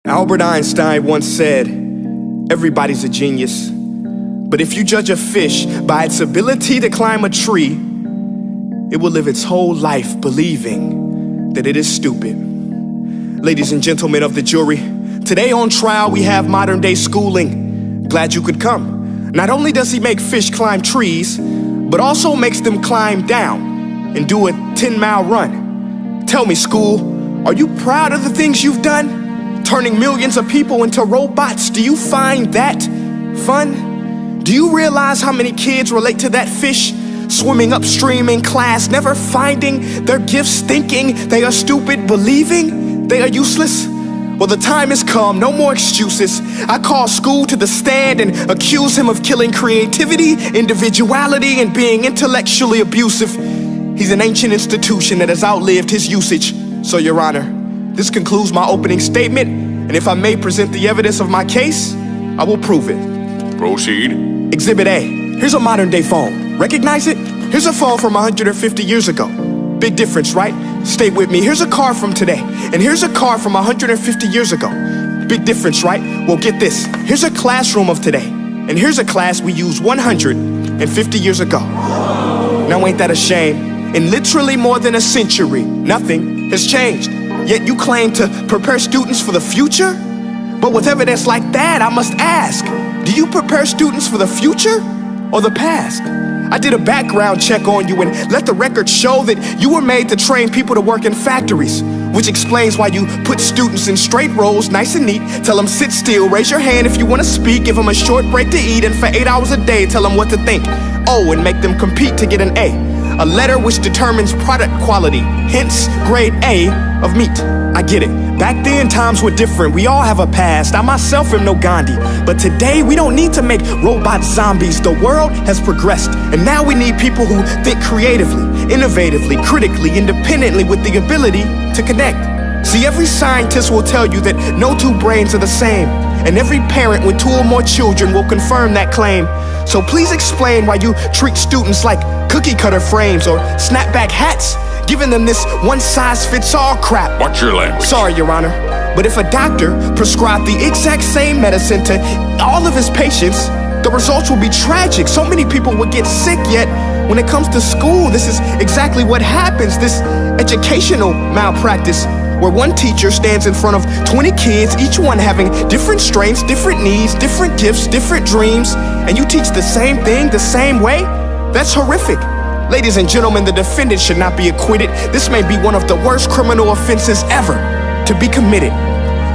Albert Einstein once said, everybody's a genius, but if you judge a fish by its ability to climb a tree, it will live its whole life believing that it is stupid. Ladies and gentlemen of the jury, today on trial we have modern day schooling. Glad you could come. Not only does he make fish climb trees, but also makes them climb down and do a 10-mile run. Tell me, school, are you proud of the things you've done? Turning millions of people into robots, do you find that fun? Do you realize how many kids relate to that fish swimming upstream in class, never finding their gifts, thinking they are stupid, believing they are useless? Well, the time has come, no more excuses. I call school to the stand and accuse him of killing creativity, individuality, and being intellectually abusive. He's an ancient institution that has outlived his usage. So, Your Honor, this concludes my opening statement, and if I may present the evidence of my case, I will prove it. Proceed. Exhibit A. Here's a modern day phone. Recognize it? Here's a phone from 150 years ago. Big difference, right? Stay with me. Here's a car from today, and here's a car from 150 years ago. Big difference, right? Well, get this. Here's a classroom of today, and here's a class we used 150 years ago. Now, ain't that a shame? In literally more than a century, nothing has changed. Yet you claim to prepare students for the future? But with evidence like that, I must ask, do you prepare students for the future or the past? I did a background check on you and let the record show that you were made to train people to work in factories, which explains why you put students in straight rows, nice and neat, tell them sit still, raise your hand if you want to speak, give them a short break to eat, and for 8 hours a day, tell them what to think. Oh, and make them compete to get an A letter which determines product quality, hence grade A of meat. I get it. Back then, times were different. We all have a past. I myself am no Gandhi. But today, we don't need to make robot zombies. The world has progressed, and now we need people who think creatively, innovatively, critically, independently, with the ability to connect. See, every scientist will tell you that no two brains are the same, and every parent with 2 or more children will confirm that claim. So please explain why you treat students like cookie cutter frames or snapback hats, giving them this one-size-fits-all crap. Watch your language. Sorry, Your Honor, but if a doctor prescribed the exact same medicine to all of his patients, the results will be tragic. So many people would get sick, yet when it comes to school, this is exactly what happens, this educational malpractice, where one teacher stands in front of 20 kids, each one having different strengths, different needs, different gifts, different dreams, and you teach the same thing the same way? That's horrific. Ladies and gentlemen, the defendant should not be acquitted. This may be one of the worst criminal offenses ever to be committed.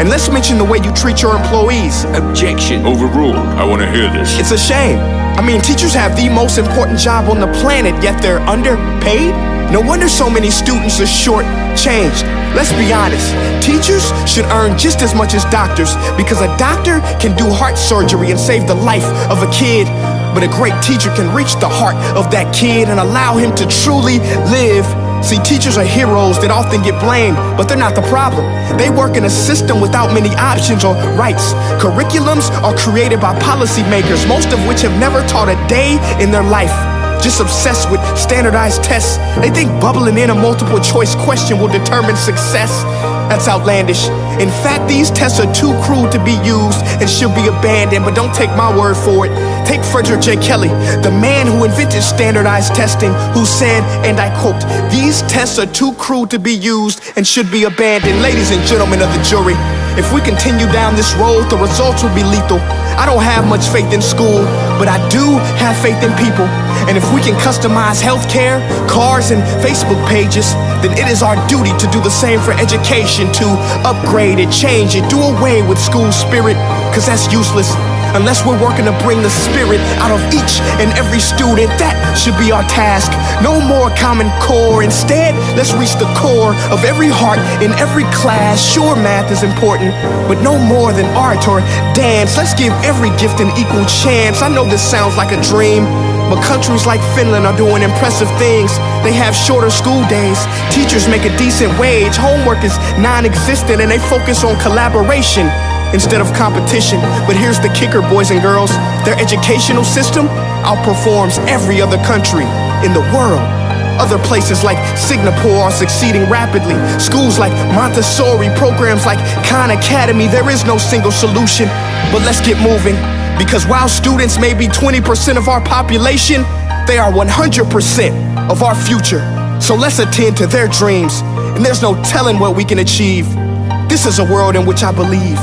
And let's mention the way you treat your employees. Objection. Overruled. I want to hear this. It's a shame. I mean, teachers have the most important job on the planet, yet they're underpaid? No wonder so many students are short-changed. Let's be honest, teachers should earn just as much as doctors, because a doctor can do heart surgery and save the life of a kid, but a great teacher can reach the heart of that kid and allow him to truly live. See, teachers are heroes that often get blamed, but they're not the problem. They work in a system without many options or rights. Curriculums are created by policymakers, most of which have never taught a day in their life. Just obsessed with standardized tests. They think bubbling in a multiple choice question will determine success. That's outlandish. In fact, these tests are too crude to be used and should be abandoned, but don't take my word for it. Take Frederick J. Kelly, the man who invented standardized testing, who said, and I quote, "These tests are too crude to be used and should be abandoned." Ladies and gentlemen of the jury, if we continue down this road, the results will be lethal. I don't have much faith in school, but I do have faith in people. And if we can customize healthcare, cars, and Facebook pages, then it is our duty to do the same for education, to upgrade it, change it, do away with school spirit, because that's useless. Unless we're working to bring the spirit out of each and every student, that should be our task. No more Common Core. Instead, let's reach the core of every heart in every class. Sure, math is important, but no more than art or dance. Let's give every gift an equal chance. I know this sounds like a dream, but countries like Finland are doing impressive things. They have shorter school days, teachers make a decent wage, homework is non-existent, and they focus on collaboration instead of competition. But here's the kicker, boys and girls. Their educational system outperforms every other country in the world. Other places like Singapore are succeeding rapidly. Schools like Montessori, programs like Khan Academy. There is no single solution, but let's get moving. Because while students may be 20% of our population, they are 100% of our future. So let's attend to their dreams, and there's no telling what we can achieve. This is a world in which I believe,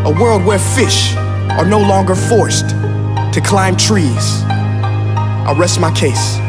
a world where fish are no longer forced to climb trees. I rest my case.